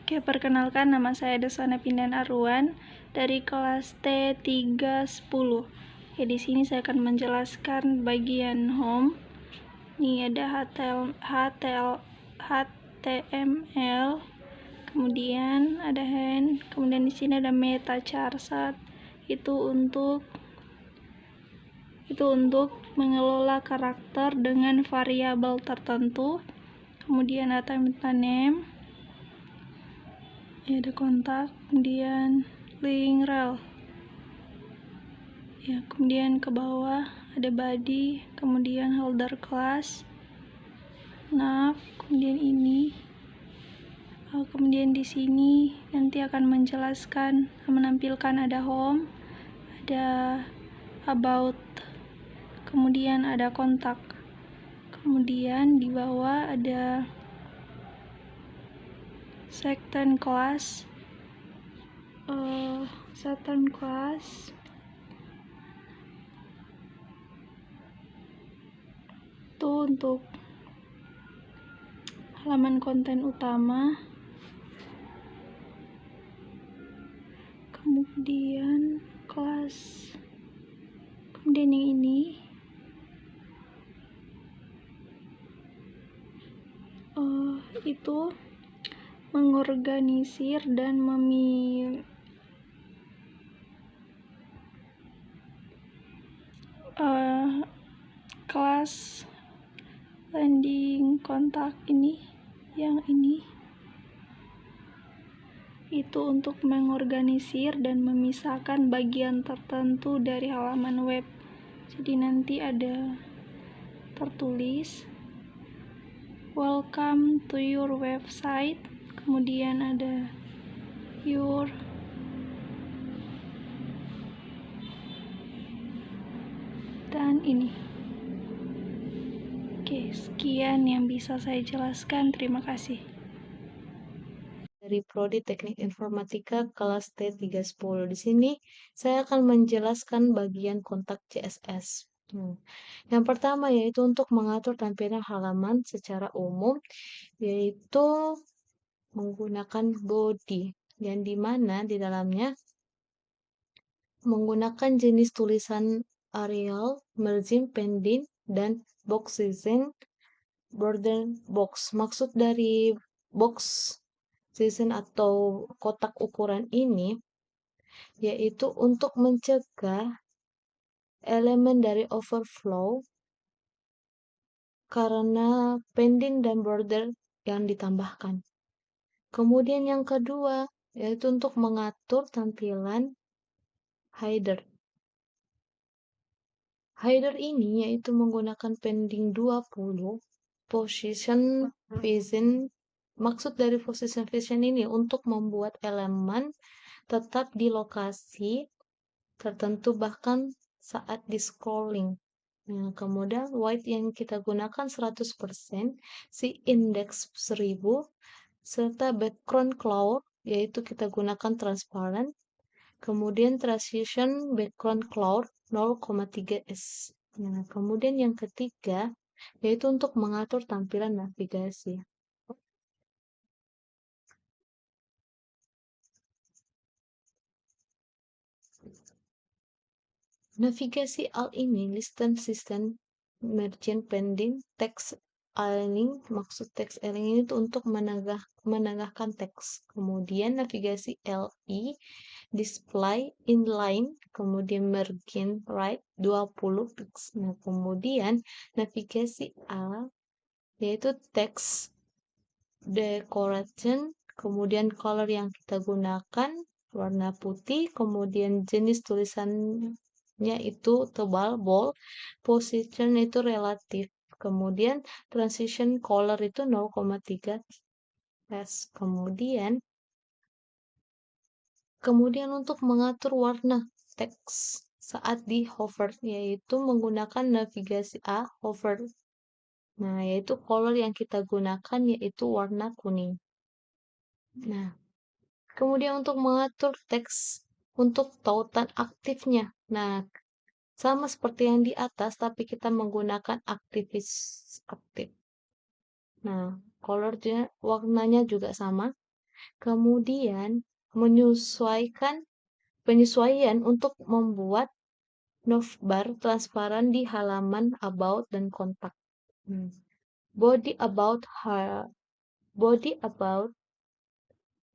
Oke, perkenalkan nama saya Deswana Pindan Arwan dari kelas T310. Oke, di sini saya akan menjelaskan bagian home. Ini ada HTML, kemudian ada hand, kemudian di sini ada meta chart. Itu untuk mengelola karakter dengan variabel tertentu. Kemudian ada name, ya, ada kontak, kemudian link rel, ya, kemudian ke bawah ada body, kemudian holder class, nav, kemudian ini, kemudian di sini nanti akan menampilkan ada home, ada about, kemudian ada kontak, kemudian di bawah ada second class, itu untuk halaman konten utama. Kemudian kelas, kemudian yang ini itu mengorganisir dan kelas landing kontak ini, yang ini itu untuk mengorganisir dan memisahkan bagian tertentu dari halaman web. Jadi nanti ada tertulis welcome to your website, kemudian ada your, dan ini. Oke, sekian yang bisa saya jelaskan. Terima kasih. Dari Prodi Teknik Informatika kelas T310. Di sini saya akan menjelaskan bagian kontak CSS. Yang pertama yaitu untuk mengatur tampilan halaman secara umum, yaitu menggunakan body, yang dimana di dalamnya menggunakan jenis tulisan Arial, margin, pending, dan box season, border box. Maksud dari box season atau kotak ukuran ini yaitu untuk mencegah elemen dari overflow karena pending dan border yang ditambahkan. Kemudian yang kedua yaitu untuk mengatur tampilan header. Header ini yaitu menggunakan pending 20, position vision. Maksud dari position vision ini untuk membuat elemen tetap di lokasi tertentu bahkan saat di scrolling. Nah, kemudian white yang kita gunakan 100%, si index 1000, serta background cloud, yaitu kita gunakan transparent, kemudian transition background cloud 0,3 S. Nah, kemudian yang ketiga, yaitu untuk mengatur tampilan navigasi. Navigasi alt ini listen system merchant pending text aligning. Maksud text aligning itu untuk menegahkan teks. Kemudian navigasi LI display inline, kemudian margin right 20 pixel. Nah, kemudian navigasi A yaitu text decoration, kemudian color yang kita gunakan warna putih, kemudian jenis tulisannya itu tebal, bold, position itu relatif, kemudian transition color itu 0,3 S. Kemudian untuk mengatur warna teks saat di hover, yaitu menggunakan navigasi A, hover. Nah, yaitu color yang kita gunakan yaitu warna kuning. Nah, kemudian untuk mengatur teks untuk tautan aktifnya. Nah, sama seperti yang di atas, tapi kita menggunakan aktif. Nah, colornya, warnanya juga sama. Kemudian penyesuaian untuk membuat navbar transparan di halaman about dan kontak. Body about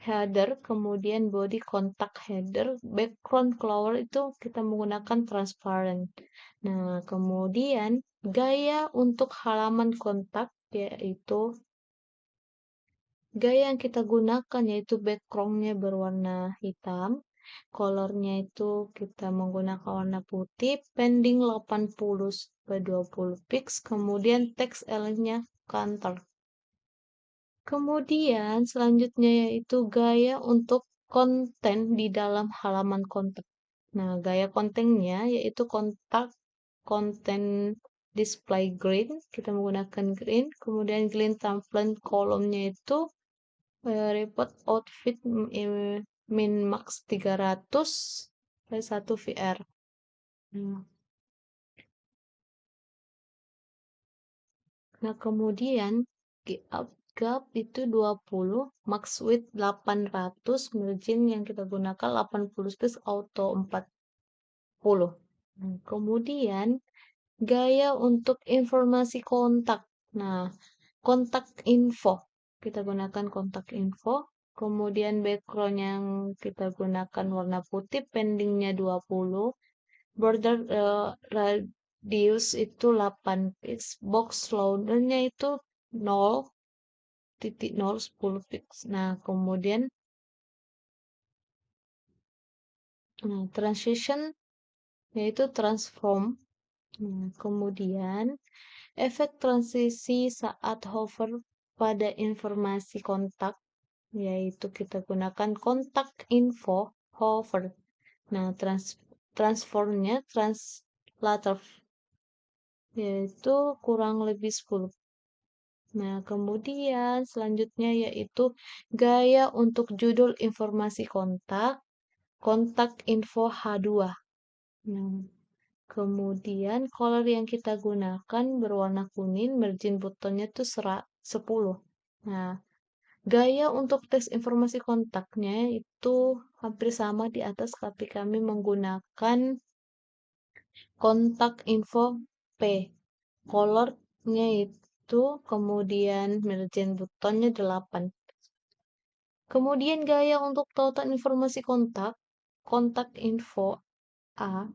header, kemudian body contact header, background color itu kita menggunakan transparent. Nah, kemudian gaya untuk halaman kontak yaitu gaya yang kita gunakan yaitu backgroundnya berwarna hitam, colornya itu kita menggunakan warna putih, pending 80/20 pix, kemudian teks L-nya counter. Kemudian selanjutnya yaitu gaya untuk konten di dalam halaman kontak. Nah, gaya kontennya yaitu konten display green, kita menggunakan green, kemudian green template kolomnya itu report outfit min max 300 1 VR. Nah, kemudian gap itu 20, max width 800, margin yang kita gunakan 80 space auto 40. Kemudian gaya untuk informasi kontak. Nah, kontak info. Kita gunakan kontak info. Kemudian background yang kita gunakan warna putih, pendingnya 20. Border radius itu 8 pix. Box loadernya itu 0.0 10 pix. Nah, kemudian transition yaitu transform. Kemudian efek transisi saat hover pada informasi kontak, yaitu kita gunakan kontak info hover. Nah, transformnya translator, yaitu kurang lebih 10. Nah, kemudian selanjutnya yaitu gaya untuk judul informasi kontak info H2. Nah, kemudian color yang kita gunakan berwarna kuning, margin buttonnya itu 10. Nah, gaya untuk teks informasi kontaknya itu hampir sama di atas, tapi kami menggunakan kontak info P. Colornya itu, kemudian margin buttonnya 8. Kemudian gaya untuk tautan informasi kontak info A,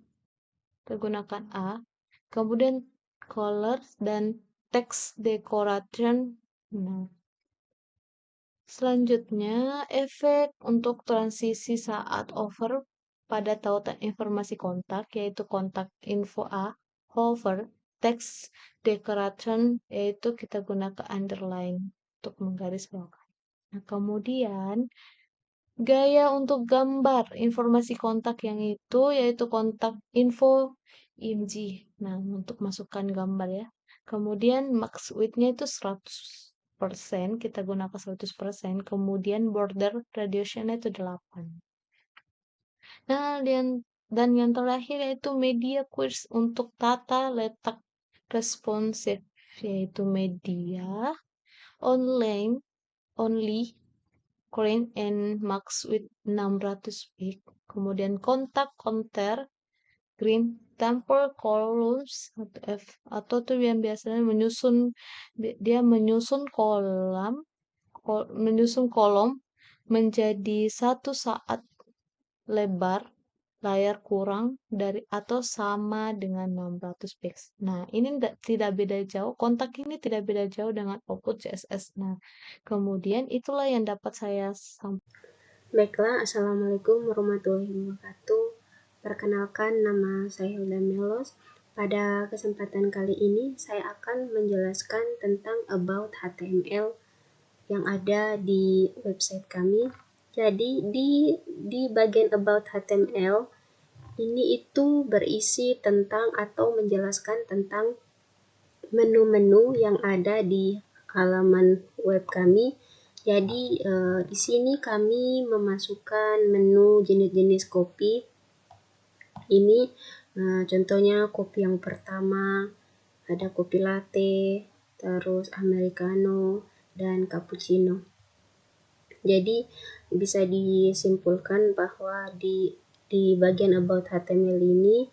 kita gunakan A. Kemudian color dan text decoration. Nah, selanjutnya efek untuk transisi saat over pada tautan informasi kontak, yaitu kontak info A, hover, text decoration, yaitu kita gunakan underline untuk menggarisbawahi. Nah, kemudian gaya untuk gambar informasi kontak yang itu yaitu kontak info img. Nah, untuk masukkan gambar ya. Kemudian max width-nya itu 100%, kita gunakan 100%. Kemudian border radiusnya itu 8. Nah, dan yang terakhir yaitu media queries untuk tata letak responsif, yaitu media only green and max width 600 pix. Kemudian kontak counter green temple columns atau tuh yang biasanya menyusun kolom menjadi satu saat lebar layar kurang dari atau sama dengan 600 pix. Nah, ini tidak beda jauh, kontak ini tidak beda jauh dengan output CSS. Nah, kemudian itulah yang dapat saya sampaikan. Baiklah, Assalamualaikum warahmatullahi wabarakatuh. Perkenalkan, nama saya Hilda Melos. Pada kesempatan kali ini, saya akan menjelaskan tentang About HTML yang ada di website kami. Jadi, di bagian About HTML, ini itu berisi tentang atau menjelaskan tentang menu-menu yang ada di halaman web kami. Jadi di sini kami memasukkan menu jenis-jenis kopi. Ini contohnya kopi yang pertama, ada kopi latte, terus americano, dan cappuccino. Jadi bisa disimpulkan bahwa di bagian about HTML ini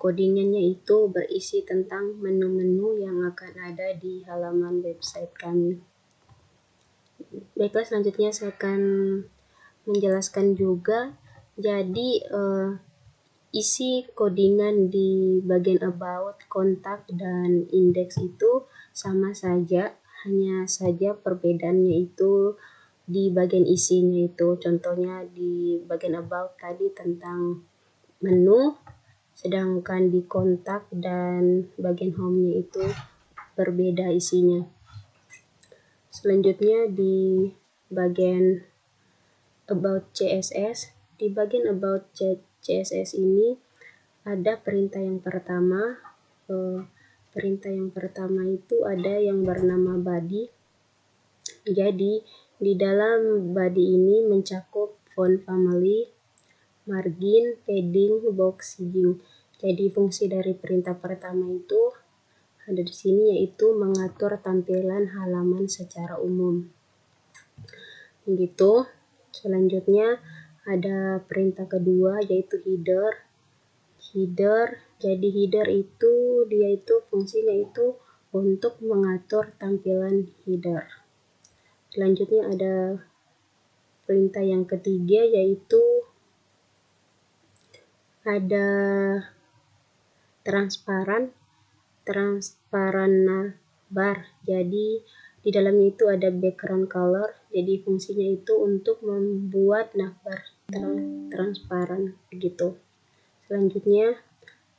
codingannya itu berisi tentang menu-menu yang akan ada di halaman website kami. Baiklah, selanjutnya saya akan menjelaskan juga. Jadi isi codingan di bagian about, kontak, dan index itu sama saja, hanya saja perbedaannya itu di bagian isinya itu. Contohnya di bagian about tadi tentang menu, sedangkan di kontak dan bagian home-nya itu berbeda isinya. Selanjutnya di bagian about CSS, di bagian about CSS ini ada perintah yang pertama. Perintah yang pertama itu ada yang bernama body. Jadi di dalam body ini mencakup font family, margin, padding, box, sigging. Jadi fungsi dari perintah pertama itu ada di sini, yaitu mengatur tampilan halaman secara umum. Begitu. Selanjutnya ada perintah kedua, yaitu header. Jadi header itu dia itu fungsinya itu untuk mengatur tampilan header. Selanjutnya ada perintah yang ketiga, yaitu ada transparan bar. Jadi di dalamnya itu ada background color. Jadi fungsinya itu untuk membuat navbar transparan begitu. Selanjutnya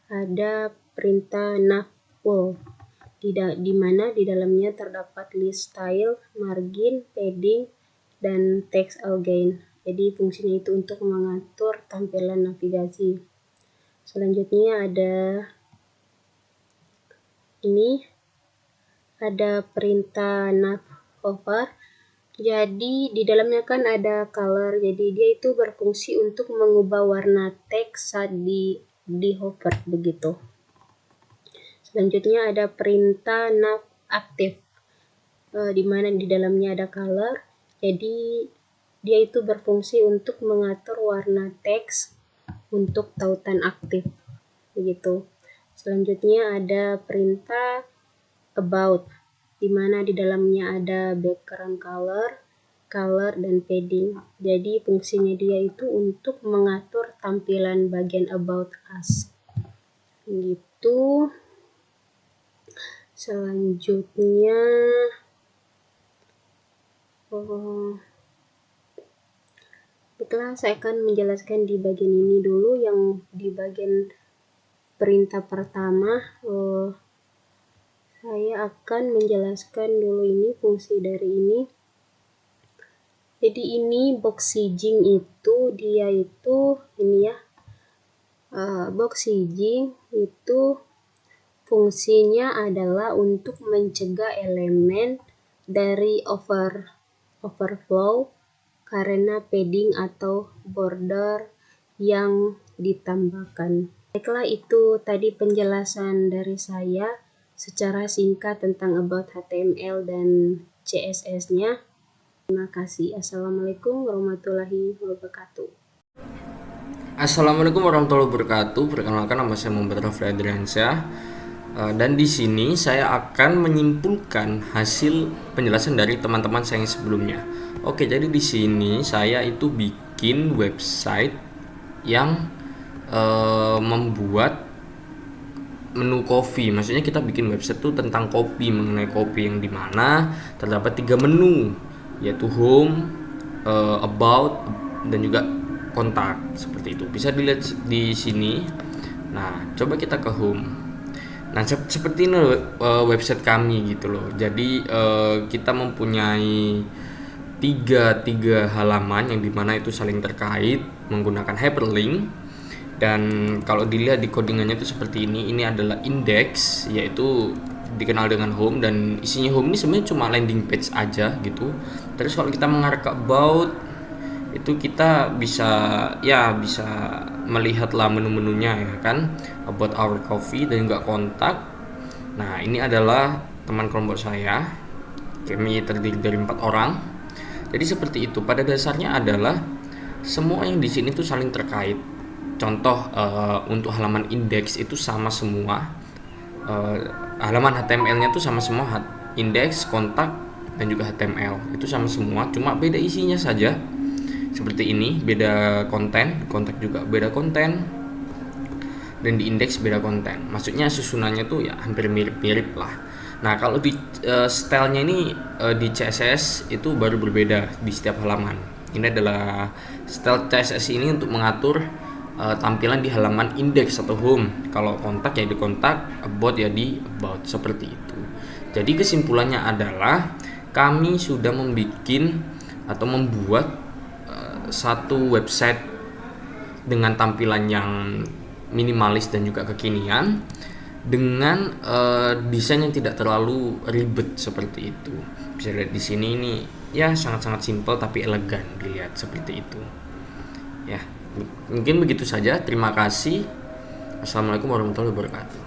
ada perintah navfull, di mana di dalamnya terdapat list style, margin, padding, dan text outline. Jadi fungsinya itu untuk mengatur tampilan navigasi. Selanjutnya ada perintah navhover. Jadi di dalamnya kan ada color, jadi dia itu berfungsi untuk mengubah warna teks saat di hover begitu. Selanjutnya ada perintah navactive, di mana di dalamnya ada color, jadi dia itu berfungsi untuk mengatur warna teks untuk tautan aktif begitu. Selanjutnya ada perintah about, di mana di dalamnya ada background color, dan padding. Jadi fungsinya dia itu untuk mengatur tampilan bagian about us. Gitu. Selanjutnya baiklah, saya akan menjelaskan di bagian ini dulu. Yang di bagian perintah pertama, saya akan menjelaskan dulu ini fungsi dari ini. Jadi ini box sigging itu dia itu ini ya, box sigging itu fungsinya adalah untuk mencegah elemen dari overflow karena padding atau border yang ditambahkan. Baiklah, itu tadi penjelasan dari saya secara singkat tentang about HTML dan CSS-nya. Terima kasih. Assalamualaikum warahmatullahi wabarakatuh. Assalamualaikum warahmatullahi wabarakatuh. Perkenalkan, nama saya Muhammad Rafli Adriansyah. Dan di sini saya akan menyimpulkan hasil penjelasan dari teman-teman saya yang sebelumnya. Oke, jadi di sini saya itu bikin website yang membuat menu kopi. Maksudnya kita bikin website itu tentang kopi, mengenai kopi, yang dimana terdapat 3 menu, yaitu home, about, dan juga kontak. Seperti itu. Bisa dilihat di sini. Nah, coba kita ke home. Nah, seperti ini website kami gitu loh. Jadi kita mempunyai tiga halaman yang dimana itu saling terkait menggunakan hyperlink. Dan kalau dilihat di codingannya itu seperti ini adalah index, yaitu dikenal dengan home, dan isinya home ini sebenarnya cuma landing page aja gitu. Terus kalau kita mengarah ke about, itu kita bisa melihatlah menu-menunya ya kan, about our coffee dan juga kontak. Nah, ini adalah teman kelompok saya, kami terdiri dari 4 orang. Jadi seperti itu. Pada dasarnya adalah semua yang di sini tuh saling terkait. Contoh untuk halaman indeks itu sama semua. Halaman HTML-nya tuh sama semua, indeks, kontak, dan juga HTML itu sama semua, cuma beda isinya saja. Seperti ini, beda konten, kontak juga beda konten, dan di indeks beda konten. Maksudnya susunannya tuh ya hampir mirip-mirip lah. Nah, kalau di stylenya ini di CSS itu baru berbeda di setiap halaman. Ini adalah style CSS ini untuk mengatur tampilan di halaman indeks atau home. Kalau kontak ya di kontak, about ya di about, seperti itu. Jadi kesimpulannya adalah kami sudah membuat satu website dengan tampilan yang minimalis dan juga kekinian, dengan desain yang tidak terlalu ribet seperti itu. Bisa lihat di sini, ini ya sangat-sangat simpel tapi elegan dilihat seperti itu. Ya, mungkin begitu saja. Terima kasih. Assalamualaikum warahmatullahi wabarakatuh.